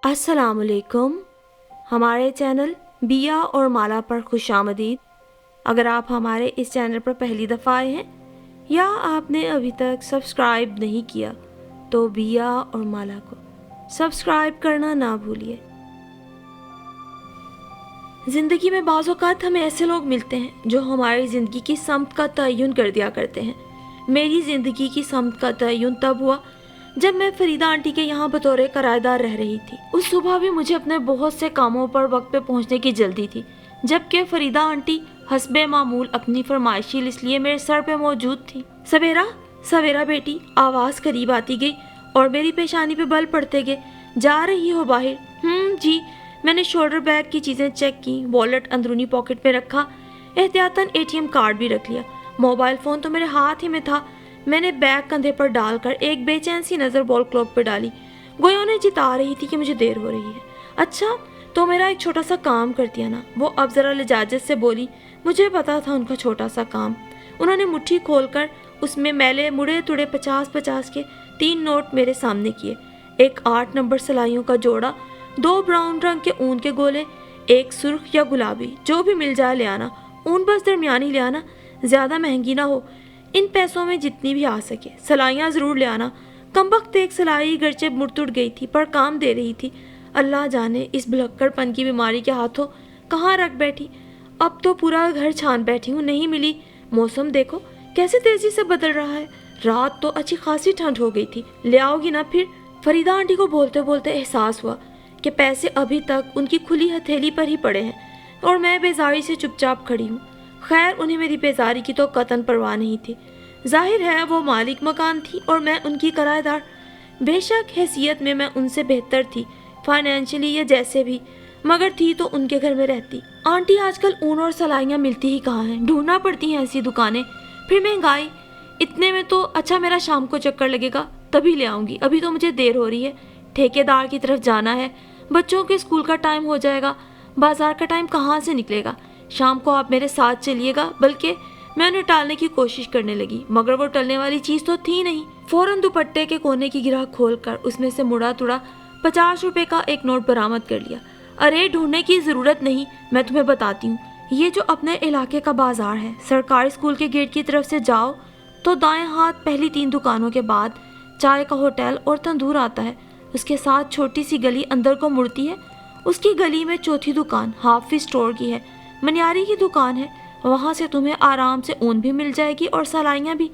अस्सलाम वालेकुम। हमारे चैनल बिया और माला पर खुशामदीद। अगर आप हमारे इस चैनल पर पहली दफ़ा आए हैं या आपने अभी तक सब्सक्राइब नहीं किया तो बिया और माला को सब्सक्राइब करना ना भूलिए। ज़िंदगी में बाज़ औक़ात हमें ऐसे लोग मिलते हैं जो हमारी ज़िंदगी की समत का तयन कर दिया करते हैं। मेरी ज़िंदगी की समत का तयन तब हुआ जब मैं फरीदा आंटी के यहाँ बतौर किराएदार रह रही थी। उस सुबह भी मुझे अपने बहुत से कामों पर वक्त पे पहुँचने की जल्दी थी, जबकि फरीदा आंटी हस्बे मामूल अपनी फरमाइशी लिस्ट लिए मेरे सर पे मौजूद थी। सवेरा सवेरा बेटी, आवाज़ करीब आती गई और मेरी पेशानी पे बल पड़ते गए। जा रही हो बाहर? जी। मैंने शोल्डर बैग की चीज़ें चेक की, वॉलेट अंदरूनी पॉकेट में रखा, एहतियातन एटीएम कार्ड भी रख लिया। मोबाइल फ़ोन तो मेरे हाथ ही में था। मैंने बैग कंधे पर डालकर एक बेचैन सी नज़र वॉल क्लॉक पर डाली। गोया ने जिता रही थी कि मुझे देर हो रही है। अच्छा, तो मेरा एक छोटा सा काम कर दिया ना, वो अब ज़रा लजाजत से बोली। मुझे पता था उनका छोटा सा काम। उन्होंने मुट्ठी खोलकर उसमें मैले मुड़े तुड़े 50-50 के 3 नोट मेरे सामने किए। एक 8 नंबर सिलाइयों का जोड़ा, 2 ब्राउन रंग के ऊन के गोले, एक सुर्ख या गुलाबी, जो भी मिल जाए ले आना। ऊन बस दरमियानी ले आना, ज़्यादा महंगी ना हो, इन पैसों में जितनी भी आ सके। सिलाइयाँ ज़रूर ले आना। कमबख्त एक सिलाई गरचे मुड़तुड़ गई थी पर काम दे रही थी। अल्लाह जाने इस भुलक्कड़पन की बीमारी के हाथों कहाँ रख बैठी। अब तो पूरा घर छान बैठी हूँ, नहीं मिली। मौसम देखो कैसे तेज़ी से बदल रहा है। रात तो अच्छी खासी ठंड हो गई थी। ले आओगी ना फिर? फरीदा आंटी को बोलते बोलते एहसास हुआ कि पैसे अभी तक उनकी खुली हथेली पर ही पड़े हैं और मैं बेजारी से चुपचाप खड़ी हूँ। खैर, उन्हें मेरी बेजारी की तो कतन परवाह नहीं थी। जाहिर है वो मालिक मकान थी और मैं उनकी किराएदार। बेशक हैसियत में मैं उनसे बेहतर थी, फाइनेंशियली या जैसे भी, मगर थी तो उनके घर में रहती। आंटी, आजकल ऊन और सलाइयाँ मिलती ही कहाँ हैं, ढूंढना पड़ती हैं ऐसी दुकानें, फिर महंगाई। इतने में तो अच्छा मेरा शाम को चक्कर लगेगा, तभी ले आऊँगी। अभी तो मुझे देर हो रही है, ठेकेदार की तरफ जाना है, बच्चों के स्कूल का टाइम हो जाएगा, बाजार का टाइम कहाँ से निकलेगा। शाम को आप मेरे साथ चलिएगा। बल्कि मैं उन्हें टालने की कोशिश करने लगी, मगर वो टलने वाली चीज़ तो थी नहीं। फौरन दुपट्टे के कोने की गिरह खोलकर उसमें से मुड़ा तुड़ा 50 रुपए का एक नोट बरामद कर लिया। अरे, ढूंढने की ज़रूरत नहीं, मैं तुम्हें बताती हूँ। ये जो अपने इलाके का बाजार है, सरकारी स्कूल के गेट की तरफ से जाओ तो दाएं हाथ पहली 3 दुकानों के बाद चाय का होटल और तंदूर आता है। उसके साथ छोटी सी गली अंदर को मुड़ती है। उसकी गली में चौथी दुकान हाफिज स्टोर की है, मनियारी की दुकान है। वहाँ से तुम्हें आराम से ऊन भी मिल जाएगी और सलाइयाँ भी।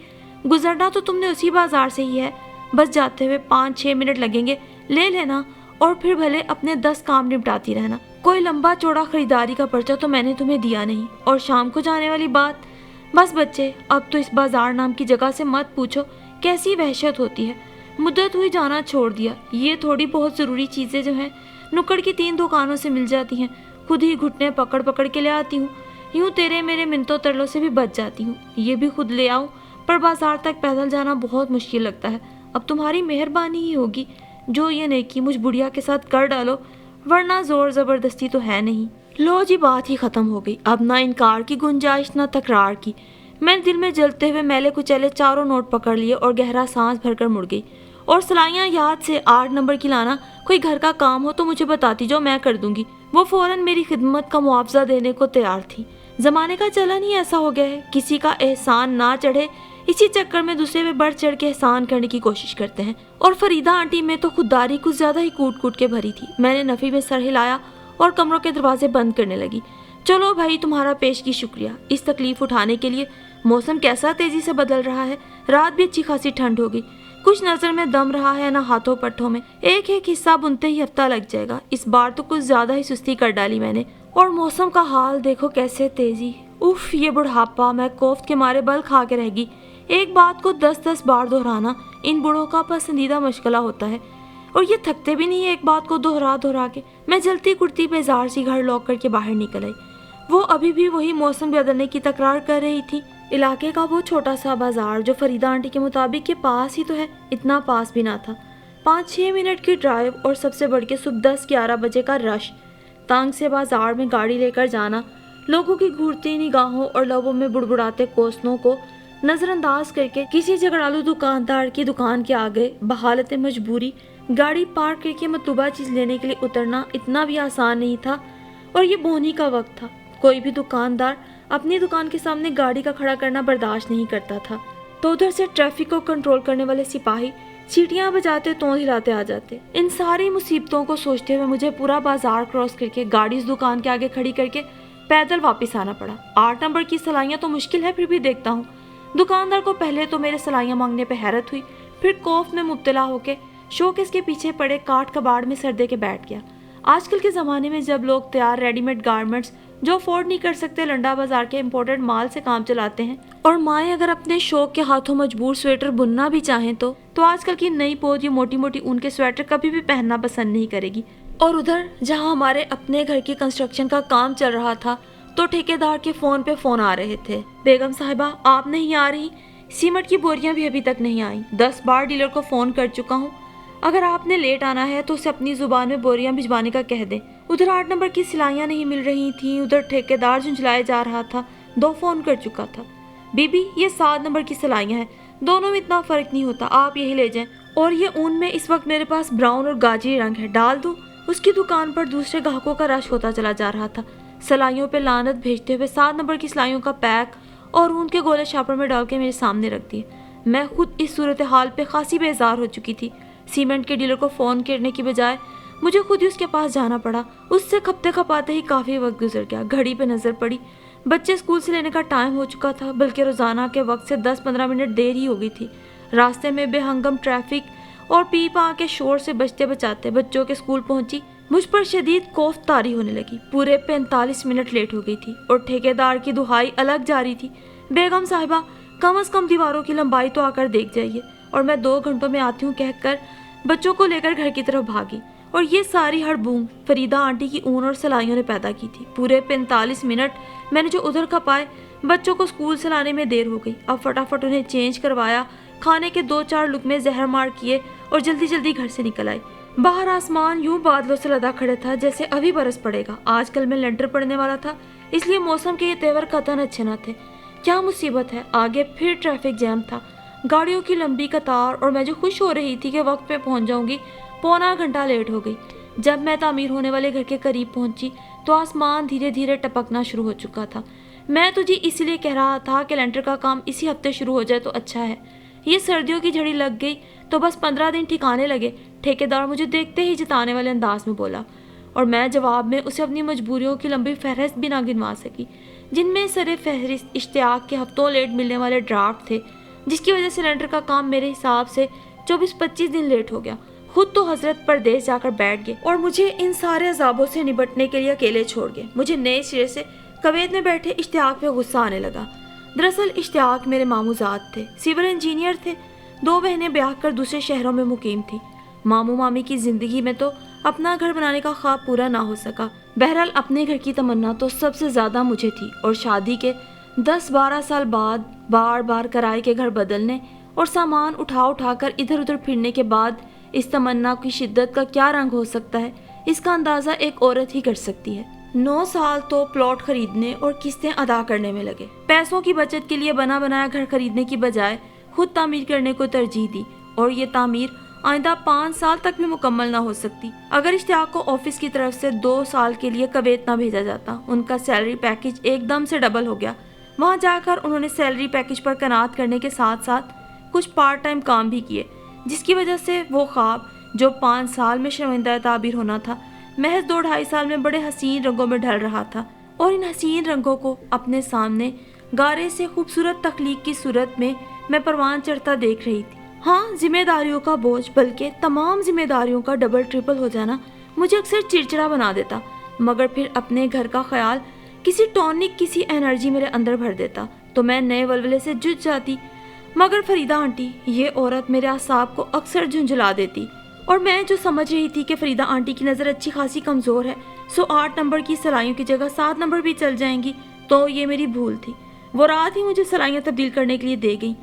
गुजरना तो तुमने उसी बाजार से ही है, बस जाते हुए 5-6 मिनट लगेंगे। ले लेना और फिर भले अपने 10 काम निपटाती रहना। कोई लंबा चौड़ा खरीदारी का पर्चा तो मैंने तुम्हें दिया नहीं। और शाम को जाने वाली बात, बस बच्चे, अब तो इस बाजार नाम की जगह से मत पूछो कैसी वहशत होती है। मुद्दत हुई जाना छोड़ दिया। ये थोड़ी बहुत ज़रूरी चीज़ें जो हैं नुक्कड़ की 3 दुकानों से मिल जाती हैं। खुद ही घुटने पकड़ पकड़ के ले आती हूँ। यूँ तेरे मेरे मिनटों तरलों से भी बच जाती हूँ। ये भी खुद ले आऊँ, पर बाजार तक पैदल जाना बहुत मुश्किल लगता है। अब तुम्हारी मेहरबानी ही होगी जो ये नेकी मुझ बुढ़िया के साथ कर डालो, वरना जोर ज़बरदस्ती तो है नहीं। लो जी, बात ही ख़त्म हो गई। अब ना इनकार की गुंजाइश ना तकरार की। मैंने दिल में जलते हुए मैले कुचैले चारों नोट पकड़ लिए और गहरा सांस भरकर मुड़ गई। और सलाइयाँ याद से 8 नंबर की लाना। कोई घर का काम हो तो मुझे बताती जो, मैं कर दूंगी। वो फौरन मेरी खिदमत का मुआवजा देने को तैयार थी। जमाने का चलन ही ऐसा हो गया है, किसी का एहसान ना चढ़े इसी चक्कर में दूसरे पे बढ़ चढ़ के एहसान करने की कोशिश करते हैं। और फरीदा आंटी में तो खुददारी कुछ ज्यादा ही कूट कूट के भरी थी। मैंने नफी में सर हिलाया और कमरों के दरवाजे बंद करने लगी। चलो भाई, तुम्हारा पेश की शुक्रिया इस तकलीफ उठाने के लिए। मौसम कैसा तेजी से बदल रहा है। रात भी अच्छी खासी ठंड हो गई। कुछ नजर में दम रहा है ना हाथों पट्टों में। एक एक हिस्सा बुनते ही हफ्ता लग जाएगा। इस बार तो कुछ ज्यादा ही सुस्ती कर डाली मैंने। और मौसम का हाल देखो कैसे तेजी। उफ, ये बुढ़ापा, मैं कोफ्त के मारे बल खा के रहेगी। एक बात को 10-10 बार दोहराना इन बूढ़ों का पसंदीदा मशगला होता है और ये थकते भी नहीं है एक बात को दोहरा दोहरा के। मैं जलती कुर्ती बेजार सी घर लौट करके बाहर निकल आई। वो अभी भी वही मौसम बदलने की तकरार कर रही थी। इलाके का वो छोटा सा बाजार जो फरीदा आंटी के मुताबिक के पास ही तो है, इतना पास भी ना था। 5-6 मिनट की ड्राइव और सबसे बढ़ के सुबह 10-11 बजे का रश। तांग से बाजार में गाड़ी लेकर जाना, लोगों की घूरती निगाहों और लबों में बुड़बुड़ाते कोसनों को नजरअंदाज करके किसी झगड़ालू दुकानदार की दुकान के आगे बहालत मजबूरी गाड़ी पार्क करके मतलूबा चीज़ लेने के लिए उतरना इतना भी आसान नहीं था और ये बोहनी का वक्त था। कोई भी दुकानदार अपनी दुकान के सामने गाड़ी का खड़ा करना बर्दाश्त नहीं करता था। तो उधर से ट्रैफिक को कंट्रोल करने वाले सिपाही सीटियां बजाते तोंद हिलाते आ जाते। इन सारी मुसीबतों को सोचते हुए मुझे पूरा बाजार क्रॉस करके गाड़ी उस दुकान के आगे खड़ी करके पैदल वापस आना पड़ा। 8 नंबर की सलाइयाँ तो मुश्किल है, फिर भी देखता हूँ। दुकानदार को पहले तो मेरे सलाइयाँ मांगने पे हैरत हुई, फिर खौफ में मुब्तला होके शोकेस के पीछे पड़े काट कबाड़ में सर दे के बैठ गया। आजकल के ज़माने में जब लोग तैयार रेडीमेड गारमेंट्स जो अफोर्ड नहीं कर सकते लंडा बाजार के इम्पोर्टेड माल से काम चलाते हैं, और माएँ अगर अपने शौक के हाथों मजबूर स्वेटर बुनना भी चाहें तो आजकल की नई पोत ये मोटी मोटी ऊन के स्वेटर कभी भी पहनना पसंद नहीं करेगी। और उधर जहाँ हमारे अपने घर की कंस्ट्रक्शन का काम चल रहा था तो ठेकेदार के फ़ोन पे फ़ोन आ रहे थे, बेगम साहिबा आप नहीं आ रही, सीमेंट की बोरियां भी अभी तक नहीं आई, 10 बार डीलर को फ़ोन कर चुका हूँ, अगर आपने लेट आना है तो उसे अपनी ज़ुबान में बोरियां भिजवाने का कह दें। उधर 8 नंबर की सिलाइयाँ नहीं मिल रही थी, उधर ठेकेदार झुंझलाए जा रहा था, 2 फ़ोन कर चुका था। बीबी ये 7 नंबर की सिलाइयाँ हैं, दोनों में इतना फ़र्क नहीं होता, आप यही ले जाएं। और ये ऊन में इस वक्त मेरे पास ब्राउन और गाजरी रंग है, डाल दूँ? उसकी दुकान पर दूसरे ग्राहकों का रश होता चला जा रहा था। सिलाइयों पे लानत भेजते हुए 7 नंबर की सिलाइयों का पैक और ऊन के गोले शापर में डाल के मेरे सामने रख दिए। मैं खुद इस सूरत हाल पे खासी बेजार हो चुकी थी। सीमेंट के डीलर को फ़ोन करने की बजाय मुझे खुद ही उसके पास जाना पड़ा। उससे खपते खपाते ही काफ़ी वक्त गुजर गया। घड़ी पे नज़र पड़ी, बच्चे स्कूल से लेने का टाइम हो चुका था, बल्कि रोज़ाना के वक्त से 10-15 मिनट देर ही हो गई थी। रास्ते में बेहंगम ट्रैफिक और पी पा के शोर से बचते बचाते बच्चों के स्कूल पहुंची। मुझ पर शदीद खौफ तारी होने लगी। पूरे 45 मिनट लेट हो गई थी और ठेकेदार की दुहाई अलग जारी थी, बेगम साहिबा कम से कम दीवारों की लंबाई तो आकर देख जाइए। और मैं 2 घंटों में आती हूँ कहकर बच्चों को लेकर घर की तरफ भागी। और ये सारी हड़बूम फरीदा आंटी की ऊन और सलाइयों ने पैदा की थी। पूरे 45 मिनट मैंने जो उधर खपाए, बच्चों को स्कूल से लाने में देर हो गई। अब फटाफट उन्हें चेंज करवाया, खाने के 2-4 लुकमे जहर मार किए और जल्दी जल्दी घर से निकल आई। बाहर आसमान यूं बादलों से लदा खड़ा था जैसे अभी बरस पड़ेगा। आजकल में लेंटर पड़ने वाला था, इसलिए मौसम के ये तेवर कतई अच्छे न थे। क्या मुसीबत है, आगे फिर ट्रैफिक जैम था, गाड़ियों की लंबी कतार, और मैं जो खुश हो रही थी कि वक्त पे पहुंच जाऊंगी, पौना घंटा लेट हो गई। जब मैं तामीर होने वाले घर के करीब पहुंची तो आसमान धीरे धीरे टपकना शुरू हो चुका था। मैं तुझे इसलिए कह रहा था कि लेंटर का काम इसी हफ्ते शुरू हो जाए तो अच्छा है। ये सर्दियों की झड़ी लग गई तो बस 15 दिन ठिकाने लगे, ठेकेदार मुझे देखते ही जताने वाले अंदाज में बोला। और मैं जवाब में उसे अपनी मजबूरियों की लंबी फहरिस्त भी ना गिनवा सकी, जिनमें सरे फहरिस्त इश्तियाक के हफ्तों लेट मिलने वाले ड्राफ्ट थे, जिसकी वजह से लेंटर का काम मेरे हिसाब से 24-25 दिन लेट हो गया। खुद तो हजरत परदेश जाकर बैठ गए और मुझे इन सारे अजाबों से निपटने के लिए अकेले छोड़ गए। मुझे नए सिरे से कवैत में बैठे इश्तियाक पे गुस्सा आने लगा। दरअसल इश्तियाक मेरे मामूजाद थे, सिविल इंजीनियर थे, 2 बहनें ब्याह कर दूसरे शहरों में मुकीम थी। मामू मामी की जिंदगी में तो अपना घर बनाने का ख्वाब पूरा ना हो सका। बहरहाल अपने घर की तमन्ना तो सबसे ज़्यादा मुझे थी, और शादी के 10-12 साल बाद बार बार किराए के घर बदलने और सामान उठा कर इधर उधर फिरने के बाद इस तमन्ना की शिद्दत का क्या रंग हो सकता है, इसका अंदाज़ा एक औरत ही कर सकती है। 9 साल तो प्लॉट खरीदने और किस्तें अदा करने में लगे। पैसों की बचत के लिए बना बनाया घर खरीदने की बजाय खुद तामीर करने को तरजीह दी, और ये तामीर आइंदा 5 साल तक भी मुकम्मल ना हो सकती अगर इश्तियाक को ऑफिस की तरफ से 2 साल के लिए कवैत ना भेजा जाता। उनका सैलरी पैकेज एकदम से डबल हो गया। वहाँ जाकर उन्होंने सैलरी पैकेज पर कनात करने के साथ साथ कुछ पार्ट टाइम काम भी किए, जिसकी वजह से वो ख्वाब जो 5 साल में शर्मिंदा ताबीर होना था, महज 2-2.5 साल में बड़े हसीन रंगों में ढल रहा था। और इन हसीन रंगों को अपने सामने गारे से खूबसूरत तख्लीक की सूरत में मैं परवान चढ़ता देख रही थी। हाँ, जिम्मेदारियों का बोझ, बल्कि तमाम जिम्मेदारियों का डबल ट्रिपल हो जाना मुझे अक्सर चिड़चिड़ा बना देता, मगर फिर अपने घर का ख्याल किसी टॉनिक, किसी एनर्जी मेरे अंदर भर देता तो मैं नए वलवले से जुझ जाती। मगर फरीदा आंटी, ये औरत मेरे आसाब को अक्सर झुंझला देती, और मैं जो समझ रही थी कि फरीदा आंटी की नज़र अच्छी खासी कमज़ोर है, सो 8 नंबर की सलाइयों की जगह 7 नंबर भी चल जाएंगी, तो ये मेरी भूल थी। वो रात ही मुझे सलाइयाँ तब्दील करने के लिए दे गई।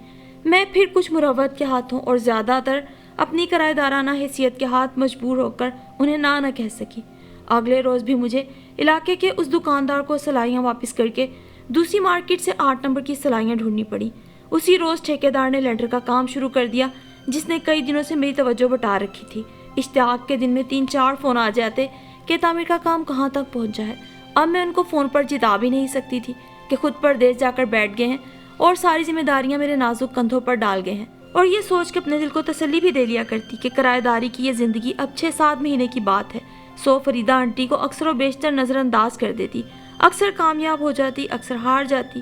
मैं फिर कुछ मुरव्वत के हाथों और ज़्यादातर अपनी किराएदाराना हैसियत के हाथ मजबूर होकर उन्हें ना कह सकी। अगले रोज़ भी मुझे इलाके के उस दुकानदार को सलाइयाँ वापस करके दूसरी मार्केट से 8 नंबर की सलाइयाँ ढूंढनी पड़ी। उसी रोज़ ठेकेदार ने लेंटर का काम शुरू कर दिया, जिसने कई दिनों से मेरी तवज्जो बटा रखी थी। इश्तियाक के दिन में 3-4 फ़ोन आ जाते कि तामीर का काम कहाँ तक पहुँच जाए। अब मैं उनको फ़ोन पर जिता भी नहीं सकती थी कि खुद परदेश जाकर बैठ गए हैं और सारी जिम्मेदारियां मेरे नाजुक कंधों पर डाल गए हैं। और ये सोच के अपने दिल को तसल्ली भी दे लिया करती कि किराएदारी की ये ज़िंदगी अब 6-7 महीने की बात है। सो फरीदा आंटी को अक्सर व बेशतर नज़रअंदाज कर देती, अक्सर कामयाब हो जाती, अक्सर हार जाती।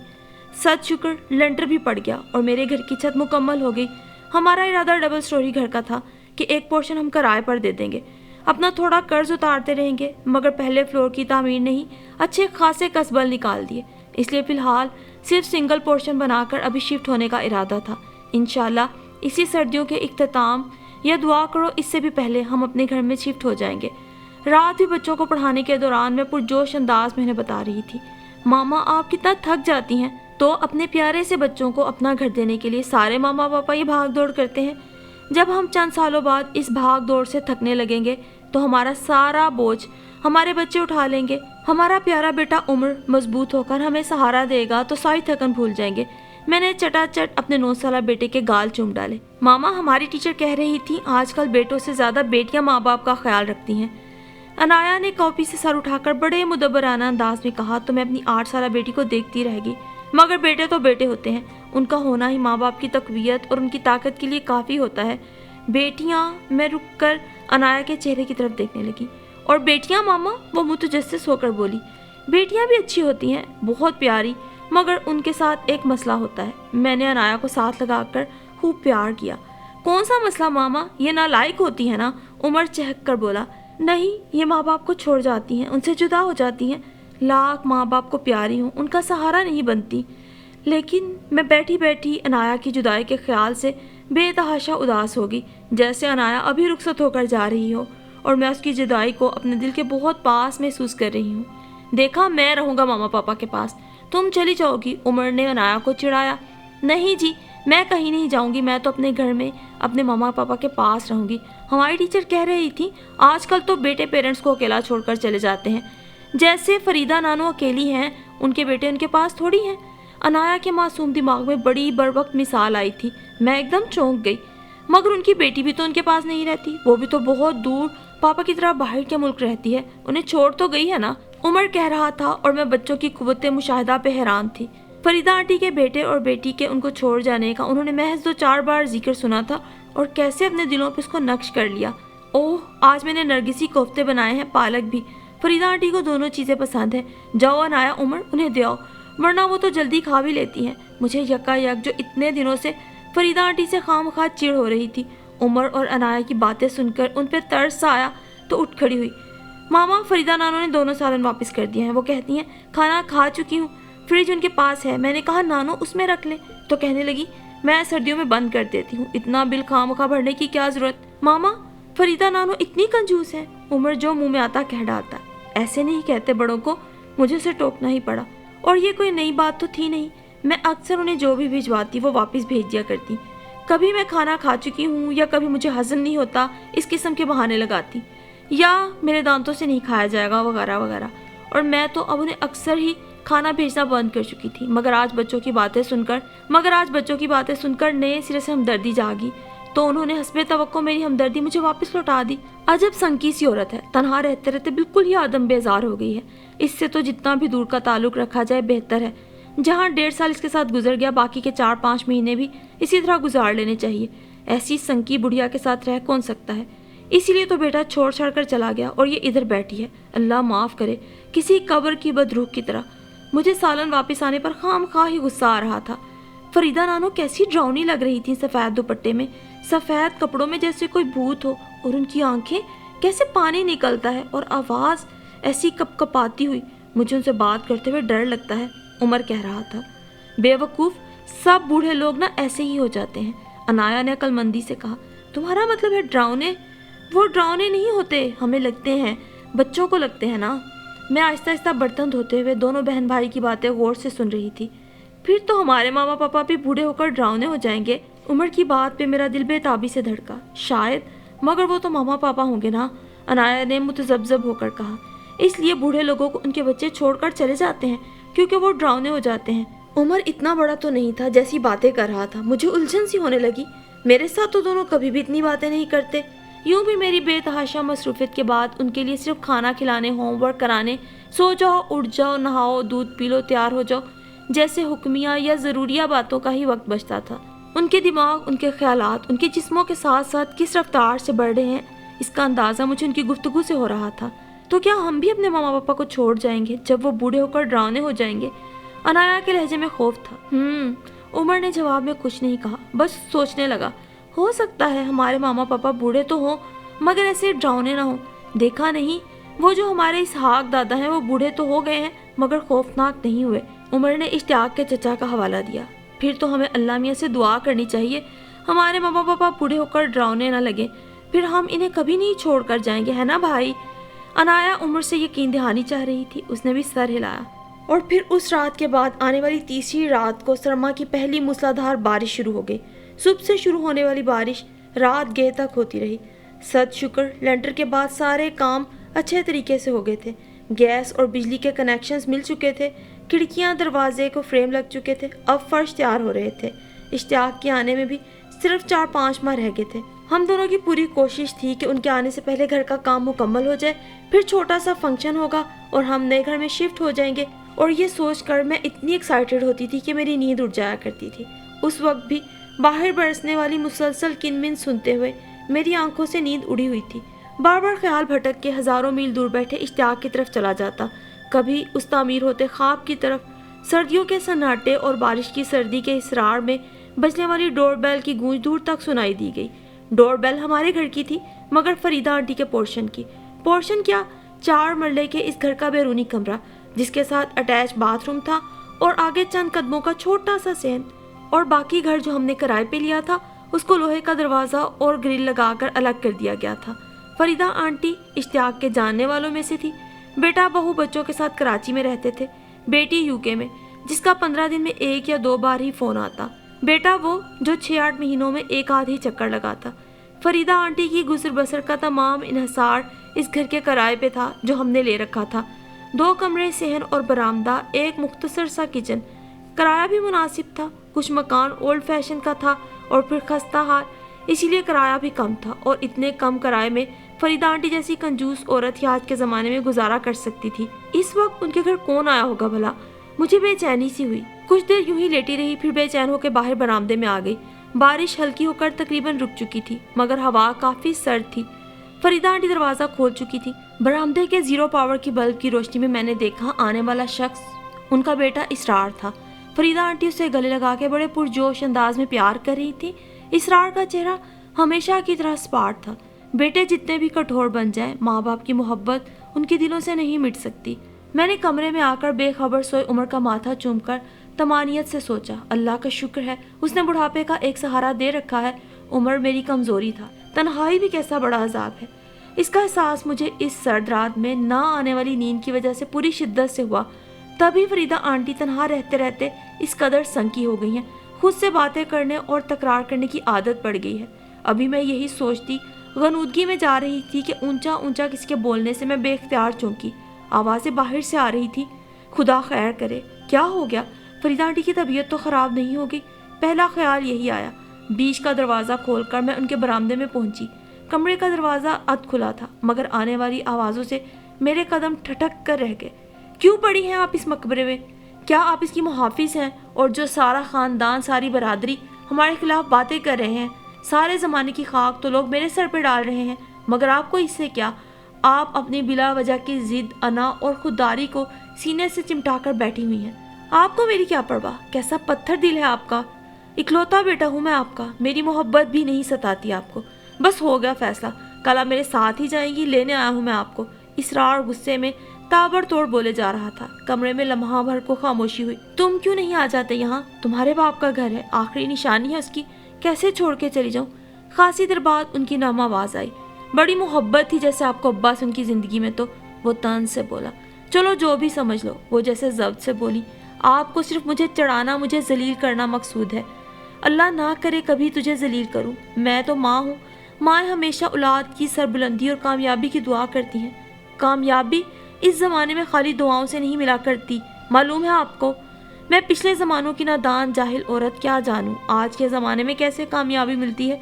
सच शुक्र लेंटर भी पड़ गया और मेरे घर की छत मुकम्मल हो गई। हमारा इरादा डबल स्टोरी घर का था कि एक पोर्शन हम किराए पर दे देंगे, अपना थोड़ा कर्ज उतारते रहेंगे, मगर पहले फ्लोर की तामीर ने ही अच्छे खासे कसबल निकाल दिए। इसलिए फ़िलहाल सिर्फ सिंगल पोर्शन बनाकर अभी शिफ्ट होने का इरादा था। इंशाल्लाह इसी सर्दियों के इख्तिताम या दुआ करो इससे भी पहले हम अपने घर में शिफ्ट हो जाएंगे। रात भी बच्चों को पढ़ाने के दौरान मैं पुरजोश अंदाज में उन्हें बता रही थी, मामा आप कितना थक जाती हैं। तो अपने प्यारे से बच्चों को अपना घर देने के लिए सारे मामा पापा ये भाग दौड़ करते हैं। जब हम चंद सालों बाद इस भाग दौड़ से थकने लगेंगे तो हमारा सारा बोझ हमारे बच्चे उठा लेंगे। हमारा प्यारा बेटा उम्र मजबूत होकर हमें सहारा देगा तो सारी थकन भूल जाएंगे। मैंने चटाचट अपने 9 साला बेटे के गाल चूम डाले। मामा हमारी टीचर कह रही थी आजकल बेटों से ज़्यादा बेटियां माँ बाप का ख्याल रखती हैं। अनाया ने कॉपी से सर उठाकर बड़े मुदब्बराना अंदाज में कहा तो मैं अपनी 8 साला बेटी को देखती रह गई। मगर बेटे तो बेटे होते हैं, उनका होना ही माँ बाप की तकवीयत और उनकी ताकत के लिए काफ़ी होता है। बेटियाँ, मैं रुक कर अनाया के चेहरे की तरफ देखने लगी। और बेटियाँ मामा, वो मुतजस्सिस होकर बोली। बेटियाँ भी अच्छी होती हैं, बहुत प्यारी, मगर उनके साथ एक मसला होता है। मैंने अनाया को साथ लगाकर खूब प्यार किया। कौन सा मसला मामा, ये नालायक होती है ना? उमर चहक कर बोला। नहीं, ये माँ बाप को छोड़ जाती हैं, उनसे जुदा हो जाती हैं। लाख माँ बाप को प्यारी हूँ, उनका सहारा नहीं बनती। लेकिन मैं बैठी बैठी अनाया की जुदाई के ख्याल से बेतहाशा उदास होगी, जैसे अनाया अभी रुखसत होकर जा रही हो और मैं उसकी जुदाई को अपने दिल के बहुत पास महसूस कर रही हूँ। देखा, मैं रहूँगा मामा पापा के पास, तुम चली जाओगी, उमर ने अनाया को चिढ़ाया। नहीं जी, मैं कहीं नहीं जाऊँगी, मैं तो अपने घर में अपने मामा पापा के पास रहूँगी। हमारी टीचर कह रही थी आजकल तो बेटे पेरेंट्स को अकेला छोड़कर चले जाते हैं, जैसे फरीदा नानू अकेली हैं, उनके बेटे उनके पास थोड़ी हैं। अनाया के मासूम दिमाग में बड़ी बरवक्त मिसाल आई थी। मैं एकदम चौंक गई। मगर उनकी बेटी भी तो उनके पास नहीं रहती, वो भी तो बहुत दूर पापा की तरह बाहर के मुल्क रहती है, उन्हें छोड़ तो गई है ना, उमर कह रहा था। और मैं बच्चों की कुव्वत मुशाहिदा पे हैरान थी। फरीदा आंटी के बेटे और बेटी के उनको छोड़ जाने का उन्होंने महज 2-4 बार जिक्र सुना था और कैसे अपने दिलों पे उसको नक्श कर लिया। ओह, आज मैंने नरगिसी कोफ्ते बनाए हैं, पालक भी। फरीदा आंटी को दोनों चीज़ें पसंद है। जाओ अनाया, उमर, उन्हें दे आओ, वरना वो तो जल्दी खा भी लेती हैं। मुझे यकायक जो इतने दिनों से फरीदा आंटी से खामखा चिढ़ हो रही थी, उमर और अनाया की बातें सुनकर उन पर तरस आया तो उठ खड़ी हुई। मामा, फरीदा नानू ने दोनों सालन वापस कर दिए हैं। वो कहती हैं खाना खा चुकी हूँ, फ्रिज उनके पास है। मैंने कहा नानू उसमें रख ले, तो कहने लगी मैं सर्दियों में बंद कर देती हूँ, इतना बिल खामखा भरने की क्या जरूरत। मामा, फरीदा नानू इतनी कंजूस है, उमर जो मुंह में आता कह डालता। ऐसे नहीं कहते बड़ों को, मुझे उसे टोकना ही पड़ा। और ये कोई नई बात तो थी नहीं, मैं अक्सर उन्हें जो भी भिजवाती वो वापस भेज दिया करती। कभी मैं खाना खा चुकी हूँ या कभी मुझे हजम नहीं होता, इस किस्म के बहाने लगाती, या मेरे दांतों से नहीं खाया जाएगा वगैरह वगैरह। और मैं तो अब उन्हें अक्सर ही खाना भेजना बंद कर चुकी थी। मगर आज बच्चों की बातें सुनकर नए सिरे से हमदर्दी जागी, तो उन्होंने हस्बे तवक्को मेरी हमदर्दी मुझे वापस लौटा दी। अजब संकी सी औरत है, तनहा रहते रहते बिल्कुल ही आदम बेजार हो गई है। इससे तो जितना भी दूर का ताल्लुक रखा जाए बेहतर है। जहाँ 1.5 साल इसके साथ गुजर गया, बाकी के 4-5 महीने भी इसी तरह गुजार लेने चाहिए। ऐसी संकी बुढ़िया के साथ रह कौन सकता है। इसीलिए तो बेटा छोड़ छाड़ कर चला गया और ये इधर बैठी है, अल्लाह माफ़ करे, किसी कब्र की बदरूह की तरह। मुझे सालन वापस आने पर खामखा ही गुस्सा आ रहा था। फरीदा नानो कैसी ड्राउनी लग रही थी, सफ़ेद दुपट्टे में, सफ़ेद कपड़ों में, जैसे कोई भूत हो। और उनकी आंखें कैसे पानी निकलता है और आवाज़ ऐसी कपकपाती हुई। मुझे उनसे बात करते हुए डर लगता है, उमर कह रहा था। बेवकूफ़, सब बूढ़े लोग ना ऐसे ही हो जाते हैं, अनाया ने अक्लमंदी से कहा। तुम्हारा मतलब है ड्राउने? वो ड्राउने नहीं होते, हमें लगते हैं, बच्चों को लगते हैं ना। मैं आहिस्ता आहिस्ता बर्तन धोते हुए दोनों बहन भाई की बातें गौर से सुन रही थी। फिर तो हमारे मामा पापा भी बूढ़े होकर ड्राउने हो जाएंगे। उमर की बात पे मेरा दिल बेताबी से धड़का। शायद, मगर वो तो मामा पापा होंगे ना, अनाया ने मुतज़ब्ज़ब होकर कहा। इसलिए बूढ़े लोगों को उनके बच्चे छोड़कर चले जाते हैं, क्योंकि वो ड्राउने हो जाते हैं। उमर इतना बड़ा तो नहीं था जैसी बातें कर रहा था। मुझे उलझन सी होने लगी। मेरे साथ तो दोनों कभी भी इतनी बातें नहीं करते। یوں بھی میری بے تحاشا مصروفیت کے بعد ان کے لیے صرف کھانا کھلانے، ہوم ورک کرانے، سو جاؤ، اٹھ جاؤ، نہاؤ، دودھ پی لو، تیار ہو جاؤ جیسے حکمیہ یا ضروریہ باتوں کا ہی وقت بچتا تھا۔ ان کے دماغ، ان کے خیالات، ان کے جسموں کے ساتھ ساتھ کس رفتار سے بڑھ رہے ہیں، اس کا اندازہ مجھے ان کی گفتگو سے ہو رہا تھا۔ تو کیا ہم بھی اپنے ماما پاپا کو چھوڑ جائیں گے جب وہ بوڑھے ہو کر ڈراؤنے ہو جائیں گے؟ انایا کے لہجے میں خوف تھا۔ عمر نے جواب میں کچھ نہیں کہا، بس سوچنے لگا۔ ہو سکتا ہے ہمارے ماما پاپا بوڑھے تو ہوں مگر ایسے ڈراؤنے نہ ہوں۔ دیکھا نہیں، وہ جو ہمارے اسحاق دادا ہیں وہ بوڑھے تو ہو گئے ہیں مگر خوفناک نہیں ہوئے۔ عمر نے اشتیاق کے چچا کا حوالہ دیا۔ پھر تو ہمیں اللہ میاں سے دعا کرنی چاہیے ہمارے ماما پاپا بوڑھے ہو کر ڈراؤنے نہ لگے، پھر ہم انہیں کبھی نہیں چھوڑ کر جائیں گے، ہے نا بھائی؟ انایا عمر سے یقین دہانی چاہ رہی تھی، اس نے بھی سر ہلایا۔ اور پھر اس رات کے بعد آنے والی تیسری رات کو سرما کی پہلی موسلادھار بارش شروع ہو گئی۔ صبح سے شروع ہونے والی بارش رات گئے تک ہوتی رہی۔ صد شکر لینٹر کے بعد سارے کام اچھے طریقے سے ہو گئے تھے۔ گیس اور بجلی کے کنیکشنز مل چکے تھے، کھڑکیاں دروازے کو فریم لگ چکے تھے، اب فرش تیار ہو رہے تھے۔ اشتیاق کے آنے میں بھی صرف 4-5 ماہ رہ گئے تھے۔ ہم دونوں کی پوری کوشش تھی کہ ان کے آنے سے پہلے گھر کا کام مکمل ہو جائے، پھر چھوٹا سا فنکشن ہوگا اور ہم نئے گھر میں شفٹ ہو جائیں گے۔ اور یہ سوچ کر میں اتنی ایکسائٹیڈ ہوتی تھی کہ میری نیند اڑ جایا کرتی تھی۔ اس وقت بھی باہر برسنے والی مسلسل کنمن سنتے ہوئے میری آنکھوں سے نیند اڑی ہوئی تھی۔ بار بار خیال بھٹک کے ہزاروں میل دور بیٹھے اشتیاق کی طرف چلا جاتا، کبھی اس تعمیر ہوتے خواب کی طرف۔ سردیوں کے سناٹے اور بارش کی سردی کے اسرار میں بجنے والی ڈور بیل کی گونج دور تک سنائی دی گئی۔ ڈور بیل ہمارے گھر کی تھی مگر فریدہ آنٹی کے پورشن کی۔ پورشن کیا، 4 مرلے کے اس گھر کا بیرونی کمرہ جس کے ساتھ اٹیچ باتھ روم تھا اور آگے چند قدموں کا چھوٹا سا صحن، اور باقی گھر جو ہم نے کرائے پہ لیا تھا اس کو لوہے کا دروازہ اور گرل لگا کر الگ کر دیا گیا تھا۔ فریدہ آنٹی اشتیاق کے جاننے والوں میں سے تھی۔ بیٹا بہو بچوں کے ساتھ کراچی میں رہتے تھے، بیٹی یوکے میں، جس کا 15 دن میں 1 یا 2 بار ہی فون آتا۔ بیٹا وہ جو 6-8 مہینوں میں 1 آدھ ہی چکر لگاتا۔ فریدہ آنٹی کی گزر بسر کا تمام انحصار اس گھر کے کرائے پہ تھا جو ہم نے لے رکھا تھا۔ 2 کمرے، صحن اور برآمدہ، ایک مختصر سا کچن۔ کرایہ بھی مناسب تھا، کچھ مکان اولڈ فیشن کا تھا اور پھر خستہ حال، اسی لیے کرایہ بھی کم تھا، اور اتنے کم کرائے میں فریدہ آنٹی جیسی کنجوس عورت ہی آج کے زمانے میں گزارا کر سکتی تھی۔ اس وقت ان کے گھر کون آیا ہوگا بھلا؟ مجھے بے چینی سی ہوئی، کچھ دیر یوں ہی لیٹی رہی، پھر بے چین ہو کے باہر برآمدے میں آ گئی۔ بارش ہلکی ہو کر تقریباً رک چکی تھی مگر ہوا کافی سرد تھی۔ فریدہ آنٹی دروازہ کھول چکی تھی۔ برآمدے کے 0 پاور کی بلب کی روشنی میں میں نے دیکھا آنے والا شخص ان کا بیٹا اسرار تھا۔ فریدہ آنٹی اسے گلے لگا کے بڑے پرجوش انداز میں پیار کر رہی تھی۔ اسرار کا چہرہ ہمیشہ کی طرح سپاٹ تھا۔ بیٹے جتنے بھی کٹھور بن جائیں، ماں باپ کی محبت ان کے دلوں سے نہیں مٹ سکتی۔ میں نے کمرے میں آ کر بے خبر سوئے عمر کا ماتھا چوم کر طمانینت سے سوچا، اللہ کا شکر ہے اس نے بڑھاپے کا ایک سہارا دے رکھا ہے۔ عمر میری کمزوری تھا، تنہائی بھی کیسا بڑا عذاب ہے۔ اس کا احساس مجھے اس سرد رات میں نہ آنے والی نیند کی وجہ سے پوری شدت سے ہوا۔ تبھی فریدہ آنٹی تنہا رہتے رہتے اس قدر سنکی ہو گئی ہیں، خود سے باتیں کرنے اور تکرار کرنے کی عادت پڑ گئی ہے۔ ابھی میں یہی سوچتی غنودگی میں جا رہی تھی کہ اونچا اونچا کسی کے بولنے سے میں بے اختیار چونکی۔ آوازیں باہر سے آ رہی تھی۔ خدا خیر کرے، کیا ہو گیا؟ فریدہ آنٹی کی طبیعت تو خراب نہیں ہو گئی؟ پہلا خیال یہی آیا۔ بیچ کا دروازہ کھول کر میں ان کے برآمدے میں پہنچی۔ کمرے کا دروازہ اد کھلا تھا مگر آنے والی آوازوں سے میرے قدم ٹھٹک کر رہ گئے۔ کیوں پڑی ہیں آپ اس مقبرے میں؟ کیا آپ اس کی محافظ ہیں؟ اور جو سارا خاندان، ساری برادری ہمارے خلاف باتیں کر رہے ہیں، سارے زمانے کی خاک تو لوگ میرے سر پہ ڈال رہے ہیں، مگر آپ کو اس سے کیا؟ آپ اپنی بلا وجہ کی ضد، انا اور خودداری کو سینے سے چمٹا کر بیٹھی ہوئی ہیں۔ آپ کو میری کیا پرواہ؟ کیسا پتھر دل ہے آپ کا! اکلوتا بیٹا ہوں میں آپ کا، میری محبت بھی نہیں ستاتی آپ کو۔ بس ہو گیا فیصلہ، کل آپ میرے ساتھ ہی جائیں گی، لینے آیا ہوں میں آپ کو۔ اسرار غصے میں تابڑ توڑ بولے جا رہا تھا۔ کمرے میں لمحہ بھر کو خاموشی ہوئی۔ تم کیوں نہیں آ جاتے یہاں؟ تمہارے باپ کا گھر ہے، آخری نشانی ہے اس کی، کیسے چھوڑ کے چلی جاؤں؟ خاصی دیر بعد ان کی نرم آواز آئی۔ بڑی محبت تھی جیسے آپ کو ابا سے ان کی زندگی میں، تو وہ طنز سے بولا۔ چلو جو بھی سمجھ لو۔ وہ جیسے ضبط سے بولی، آپ کو صرف مجھے چڑھانا، مجھے ذلیل کرنا مقصود ہے۔ اللہ نہ کرے کبھی تجھے ذلیل کروں، میں تو ماں ہوں۔ مائیں ہمیشہ اولاد کی سربلندی اور کامیابی کی دعا کرتی ہیں۔ کامیابی اس زمانے میں خالی دعاؤں سے نہیں ملا کرتی، معلوم ہے آپ کو؟ میں پچھلے زمانوں کی نادان جاہل عورت کیا جانوں آج کے زمانے میں کیسے کامیابی ملتی ہے۔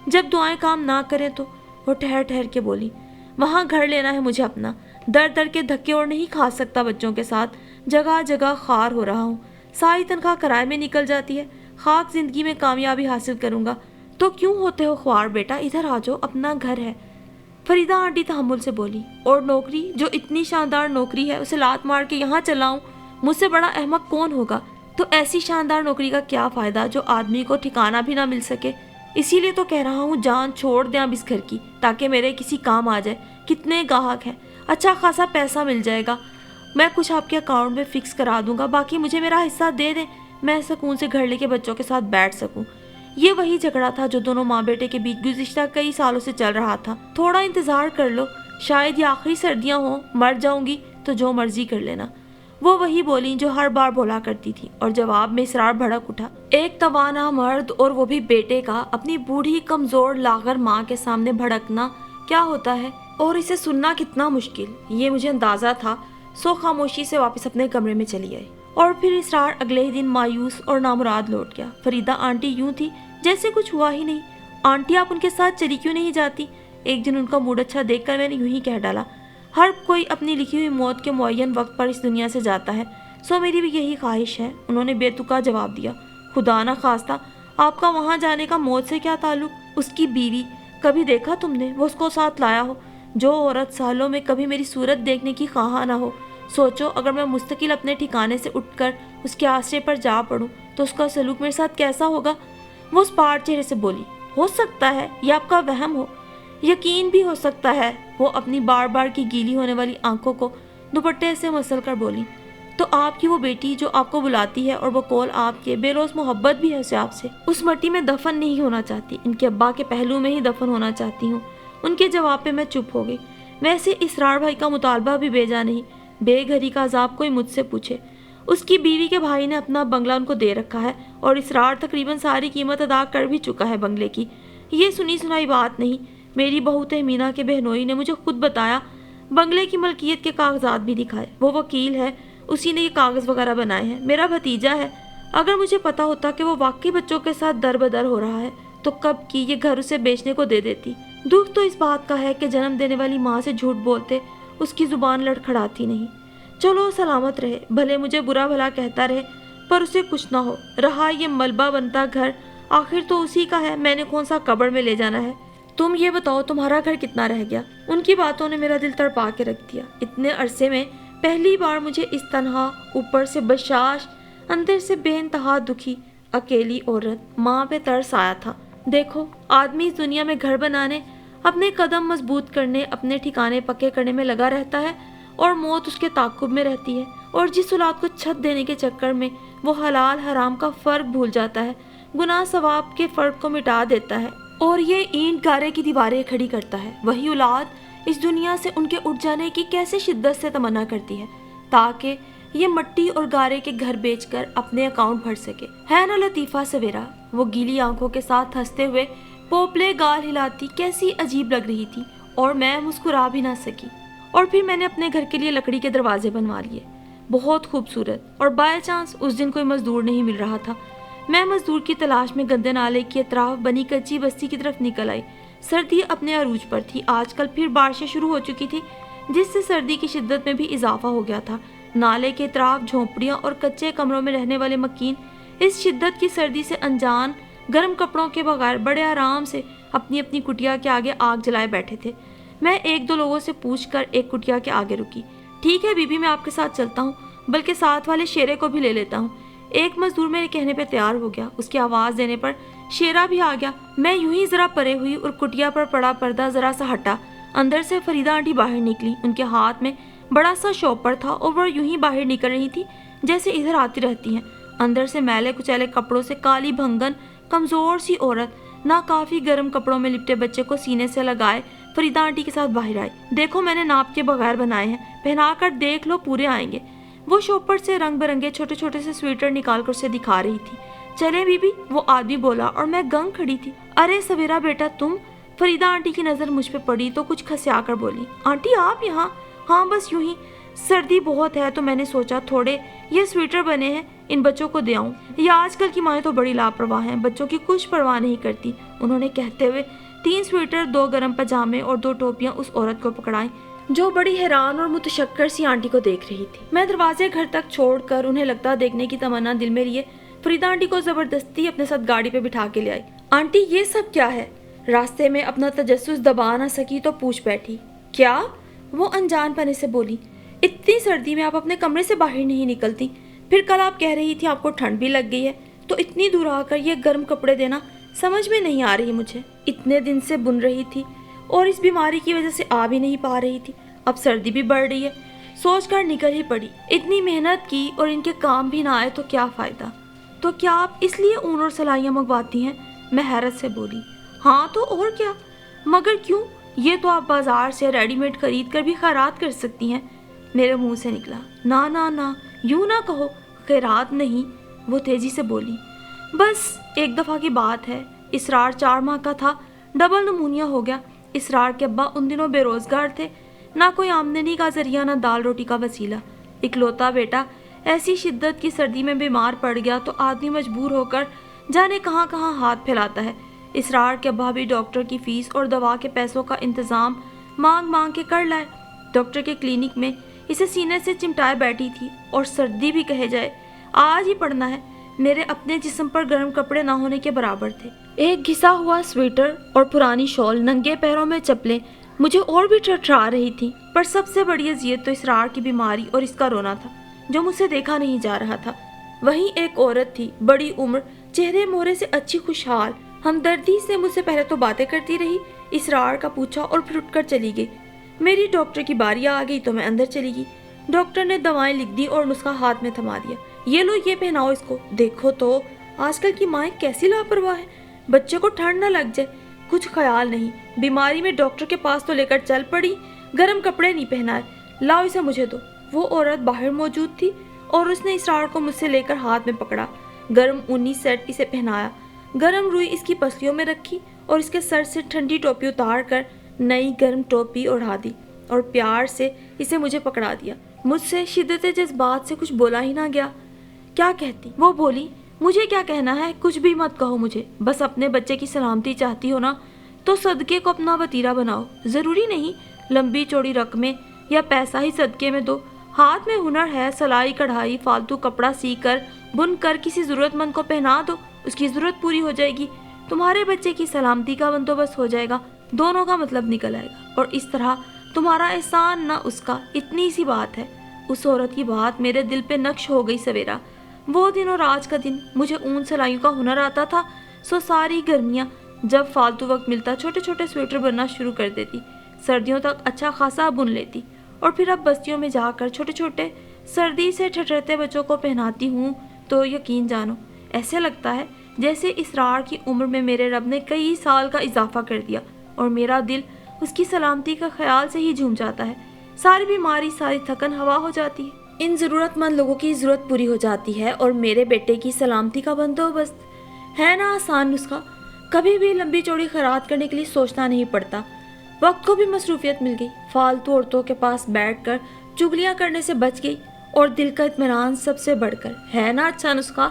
جب دعائیں کام نہ کریں تو वो ठहर ठहर के बोली, वहाँ घर लेना है मुझे अपना, दर दर के धक्के और नहीं खा सकता बच्चों के साथ, जगह जगह खार हो रहा हूँ, सारी तनख्वाह किराए में निकल जाती है, खाक जिंदगी में कामयाबी हासिल करूँगा। तो क्यों होते हो ख्वार बेटा, इधर आ जाओ, अपना घर है। फरीदा आंटी तहम्मुल से बोली, और नौकरी, जो इतनी शानदार नौकरी है, उसे लात मार के यहाँ चलाऊं, मुझसे बड़ा अहमक कौन होगा। तो ऐसी शानदार नौकरी का क्या फ़ायदा जो आदमी को ठिकाना भी ना मिल सके। इसीलिए तो कह रहा हूँ जान छोड़ दें अब इस घर की, ताकि मेरे किसी काम आ जाए। कितने ग्राहक हैं, अच्छा खासा पैसा मिल जाएगा, मैं कुछ आपके अकाउंट में फ़िक्स करा दूंगा, बाकी मुझे मेरा हिस्सा दे दें, मैं सुकून से घर लेके बच्चों के साथ बैठ सकूँ। ये वही झगड़ा था जो दोनों माँ बेटे के बीच गुज़िश्ता कई सालों से चल रहा था। थोड़ा इंतज़ार कर लो, शायद ये आखिरी सर्दियाँ हों, मर जाऊंगी तो जो मर्जी कर लेना। वो वही बोली जो हर बार बोला करती थी, और जवाब में इसरार भड़क उठा। एक तवाना मर्द, और वो भी बेटे का, अपनी बूढ़ी कमज़ोर लागर माँ के सामने भड़कना क्या होता है, और इसे सुनना कितना मुश्किल, ये मुझे अंदाज़ा था। सो खामोशी से वापस अपने कमरे में चली आई, और फिर इसरार अगले ही दिन मायूस और नामुराद लौट गया। फरीदा आंटी यूं थी जैसे कुछ हुआ ही नहीं। आंटी आप उनके साथ चली क्यों नहीं जाती? एक दिन उनका मूड अच्छा देखकर मैंने यूं ही कह डाला। हर कोई अपनी लिखी हुई मौत के मुअय्यन वक्त पर इस दुनिया से जाता है, सो मेरी भी यही ख्वाहिश है। उन्होंने बेतुका जवाब दिया। खुदा ना खास्ता, आपका वहाँ जाने का मौत से क्या ताल्लुक? उसकी बीवी, कभी देखा तुमने वो उसको साथ लाया हो? जो औरत सालों में कभी मेरी सूरत देखने की ख्वाह ना हो। सोचो, अगर मैं मुस्तकिल अपने ठिकाने से उठकर उसके आश्रय पर जा पड़ूं तो उसका सलूक मेरे साथ कैसा होगा? वो उस पार चेहरे से बोली, हो सकता है ये आपका वहम हो, यकीन भी हो सकता है। वो अपनी बार बार की गीली होने वाली आंखों को दुपट्टे से मसल कर बोली, तो आपकी वो बेटी जो आपको बुलाती है और वो कौल आपके बेरोज मोहब्बत भी है उसे आपसे, उस मट्टी में दफन नहीं होना चाहती, इनके अब्बा के पहलू में ही दफन होना चाहती हूँ। उनके जवाब पे मैं चुप हो गई। वैसे इसरार भाई का मुतालबा भी बेजा नहीं, बेघरी का अजाब कोई मुझसे पूछे। उसकी बीवी के भाई ने अपना बंगला उनको दे रखा है, और इसरार तकरीबन सारी कीमत अदा कर भी चुका है बंगले की। ये सुनी सुनाई बात नहीं, मेरी बहू तहमीना के बहनोई ने मुझे खुद बताया। बंगले की मलकियत के कागजात भी दिखाए, वो वकील है, उसी ने ये कागज़ वगैरह बनाए हैं, मेरा भतीजा है। अगर मुझे पता होता कि वो वाकई बच्चों के साथ दरबदर हो रहा है तो कब की ये घर उसे बेचने को दे देती। दुख तो इस बात का है कि जन्म देने वाली माँ से झूठ बोलते उसकी जुबान लड़खड़ाती नहीं। चलो सलामत रहे, भले मुझे बुरा भला कहता रहे, पर उसे कुछ ना हो। रहा ये मलबा बनता घर, आखिर तो उसी का है, मैंने कौन सा कब्र में ले जाना है। तुम ये बताओ तुम्हारा घर कितना रह गया? उनकी बातों ने मेरा दिल तड़पा के रख दिया। इतने अरसे में पहली बार मुझे इस तन्हा, ऊपर से बशाश, अंदर से बेइंतहा दुखी अकेली औरत माँ पे तरस आया था। देखो, आदमी इस दुनिया में घर बनाने, अपने कदम मजबूत करने, अपने ठिकाने पक्के करने में लगा रहता है, और मौत उसके ताक़ुब में रहती है। और जिस औलाद को छत देने के चक्कर में वो हलाल हराम का फ़र्क भूल जाता है, गुनाह सवाब के फ़र्क को मिटा देता है, और ये ईंट गारे की दीवारें खड़ी करता है, वही औलाद इस दुनिया से उनके उठ जाने की कैसे शिद्दत से तमन्ना करती है, ताकि ये मट्टी और गारे के घर बेचकर अपने अकाउंट भर सके। है ना लतीफ़ा सवेरा? वो गीली आंखों के साथ हंसते हुए पोपले गाल हिलाती कैसी अजीब लग रही थी, और मैं मुस्कुरा भी ना सकी। और फिर मैंने अपने घर के लिए लकड़ी के दरवाजे बनवा लिए, बहुत खूबसूरत। और बाय चांस उस दिन कोई मजदूर नहीं मिल रहा था। मैं मजदूर की तलाश में गंदे नाले की अतराफ बनी कच्ची बस्ती की तरफ निकल आई। सर्दी अपने अरूज पर थी। आजकल फिर बारिशें शुरू हो चुकी थी, जिससे सर्दी की शिद्दत में भी इजाफा हो गया था। नाले के अतराफ झोंपड़ियाँ और कच्चे कमरों में रहने वाले मकीन इस शिद्दत की सर्दी से अनजान, गर्म कपड़ों के बगैर बड़े आराम से अपनी अपनी कुटिया के आगे आग जलाए बैठे थे। मैं एक दो लोगों से पूछकर एक कुटिया के आगे रुकी। ठीक है बीबी, मैं आपके साथ चलता हूँ, बल्कि साथ वाले शेरे को भी ले लेता हूँ। एक मजदूर मेरे कहने पे तैयार हो गया। उसकी आवाज़ देने पर शेरा भी आ गया। मैं यूं ही जरा परे हुई और कुटिया पर पड़ा पर्दा जरा सा हटा। अंदर से फरीदा आंटी बाहर निकली। उनके हाथ में बड़ा सा शॉपर था, और वह यूं ही बाहर निकल रही थी जैसे इधर आती रहती हैं। अंदर से मैले कुचैले कपड़ों से काली भंगन कमज़ोर सी औरत ना काफ़ी गर्म कपड़ों में लिपटे बच्चे को सीने से लगाए फरीदा आंटी के साथ बाहर आई। देखो, मैंने नाप के बगैर बनाए हैं, पहना कर देख लो, पूरे आएंगे। वो शॉपर से रंग बिरंगे छोटे छोटे से स्वेटर निकाल कर उसे दिखा रही थी। चले बीबी, वो आदमी बोला, और मैं गंग खड़ी थी। अरे सवेरा बेटा तुम? फरीदा आंटी की नज़र मुझ पे पड़ी तो कुछ खसिया कर बोली, आंटी आप यहाँ? हाँ बस यूं ही, सर्दी बहुत है तो मैंने सोचा थोड़े ये स्वेटर बने हैं, इन बच्चों को दे आऊं। ये आजकल की माएँ तो बड़ी लापरवाह हैं, बच्चों की कुछ परवाह नहीं करती। उन्होंने कहते हुए 3 स्वेटर, 2 गर्म पजामे और 2 टोपियां उस औरत को पकड़ाई जो बड़ी हैरान और मुतशक्कर सी आंटी को देख रही थी। मैं दरवाजे घर तक छोड़कर उन्हें लगता देखने की तमन्ना दिल में लिए फरीदा आंटी को जबरदस्ती अपने साथ गाड़ी पे बिठा के ले आई। आंटी ये सब क्या है? रास्ते में अपना तजस्सुस दबा ना सकी तो पूछ बैठी। क्या? वो अनजान पने से बोली। इतनी सर्दी में आप अपने कमरे से बाहर नहीं निकलती, फिर कल आप कह रही थी आपको ठंड भी लग गई है, तो इतनी दूर आकर ये गर्म कपड़े देना समझ में नहीं आ रही मुझे। इतने दिन से बुन रही थी और इस बीमारी की वजह से आ भी नहीं पा रही थी, अब सर्दी भी बढ़ रही है, सोच कर निकल ही पड़ी। इतनी मेहनत की और इनके काम भी ना आए तो क्या फ़ायदा? तो क्या आप इसलिए ऊन और सलाइयाँ मंगवाती हैं? मैं हैरत से बोली। हाँ तो और क्या, मगर क्यों? ये तो आप बाजार से रेडीमेड खरीद कर भी खैरात कर सकती हैं। मेरे मुंह से निकला। ना ना ना, यूँ ना कहो, खैरात नहीं। वो तेजी से बोली। बस एक दफ़ा की बात है, इसरार 4 माह का था, डबल नमूनिया हो गया। इसरार के अब्बा उन दिनों बेरोज़गार थे, ना कोई आमदनी का जरिया ना दाल रोटी का वसीला। इकलौता बेटा ऐसी शिद्दत की सर्दी में बीमार पड़ गया तो आदमी मजबूर होकर जाने कहाँ कहाँ हाथ फैलाता है। इसरार के अब्बा भी डॉक्टर की फीस और दवा के पैसों का इंतज़ाम मांग मांग के कर लाए। डॉक्टर के क्लिनिक में इसे सीने से चिमटाए बैठी थी और सर्दी भी कहे जाए आज ही पड़ना है मेरे अपने जिस्म पर गर्म कपड़े ना होने के बराबर थे। एक घिसा हुआ स्वेटर और पुरानी शॉल, नंगे पैरों में चप्पलें मुझे और भी ठठरा रही थी। पर सबसे बड़ी अजियत तो इसरार की बीमारी और इसका रोना था जो मुझसे देखा नहीं जा रहा था। वहीं एक औरत थी, बड़ी उम्र, चेहरे मोहरे से अच्छी, खुशहाल, हमदर्दी से मुझसे पहले तो बातें करती रही, इसरार का पूछा और फिर उठकर चली गई। मेरी डॉक्टर की बारी आ गई तो मैं अंदर चली गई। डॉक्टर ने दवाएं लिख दी और नुस्खा हाथ में थमा दिया। ये लो, ये पहनाओ इसको। देखो तो आजकल की माएँ कैसी लापरवाह है, बच्चे को ठंड न लग जाए, कुछ ख्याल नहीं। बीमारी में डॉक्टर के पास तो लेकर चल पड़ी, गर्म कपड़े नहीं पहनाए। लाओ इसे मुझे दो। वो औरत बाहर मौजूद थी और उसने इसरार को मुझसे लेकर हाथ में पकड़ा, गर्म ऊनी सेट इसे पहनाया, गर्म रुई इसकी पसलियों में रखी और इसके सर से ठंडी टोपी उतार कर नई गर्म टोपी ओढ़ा दी और प्यार से इसे मुझे पकड़ा दिया। मुझसे शिद्दत जज्बात से कुछ बोला ही ना गया। क्या कहती? वो बोली, मुझे क्या कहना है, कुछ भी मत कहो मुझे, बस अपने बच्चे की सलामती चाहती हो ना तो सदके को अपना वतीरा बनाओ। ज़रूरी नहीं लंबी चौड़ी रकमें या पैसा ही सदके में दो, हाथ में हुनर है, सिलाई कढ़ाई, फालतू कपड़ा सी कर बुन कर किसी ज़रूरतमंद को पहना दो, उसकी ज़रूरत पूरी हो जाएगी, तुम्हारे बच्चे की सलामती का बंदोबस्त हो जाएगा, दोनों का मतलब निकल आएगा। और इस तरह तुम्हारा एहसान ना उसका, इतनी सी बात है। उस औरत की बात मेरे दिल पे नक्श हो गई सवेरा। वो दिन और आज का दिन, मुझे ऊन सिलाइयों का हुनर आता था, सो सारी गर्मियाँ जब फालतू वक्त मिलता छोटे छोटे स्वेटर बनना शुरू कर देती, सर्दियों तक अच्छा खासा बुन लेती और फिर अब बस्तियों में जाकर छोटे छोटे सर्दी से ठठरते बच्चों को पहनाती हूँ तो यकीन जानो ऐसे लगता है जैसे इसरार की उम्र में मेरे रब ने कई साल का इजाफा कर दिया और मेरा दिल उसकी सलामती का ख्याल से ही झूम जाता है। सारी बीमारी, सारी थकन हवा हो जाती है, इन ज़रूरतमंद लोगों की ज़रूरत पूरी हो जाती है और मेरे बेटे की सलामती का बंदोबस्त है ना आसान नुस्खा। कभी भी लंबी चौड़ी खैरात करने के लिए सोचना नहीं पड़ता, वक्त को भी मसरूफियत मिल गई, फालतू औरतों के पास बैठकर चुगलियाँ करने से बच गई और दिल का इत्मीनान सबसे बढ़कर, है ना अच्छा नुस्खा।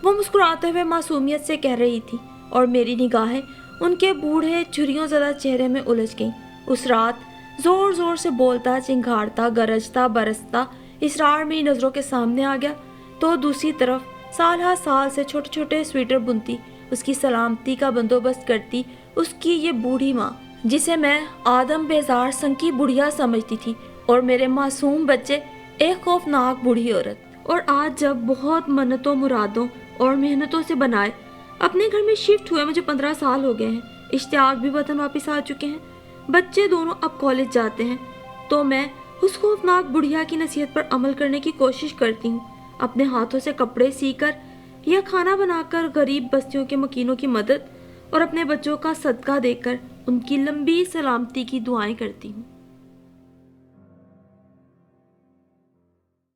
वो मुस्कुराते हुए मासूमियत से कह रही थी और मेरी निगाहें उनके बूढ़े छुरियों ज़्यादा चेहरे में उलझ गईं। उस रात ज़ोर ज़ोर से बोलता, चिंगाड़ता, गरजता, बरसता इसरार मेरी नज़रों के सामने आ गया तो दूसरी तरफ साल हर साल से छोटे छोटे स्वेटर बुनती, उसकी सलामती का बंदोबस्त करती उसकी ये बूढ़ी माँ, जिसे मैं आदम बेजार संकी बुढ़िया समझती थी और मेरे मासूम बच्चे एक खौफनाक बूढ़ी औरत। और आज जब बहुत मन्नतों, मुरादों और मेहनतों से बनाए अपने घर में शिफ्ट हुए मुझे 15 साल हो गए हैं, इश्तियाक भी वतन वापस आ चुके हैं, बच्चे दोनों अब कॉलेज जाते हैं, तो मैं उस खौफनाक बुढ़िया की नसीहत पर अमल करने की कोशिश करती हूँ। अपने हाथों से कपड़े सीकर या खाना बनाकर गरीब बस्तियों के मकीनों की मदद और अपने बच्चों का सदका देकर उनकी लंबी सलामती की दुआएं करती हूँ।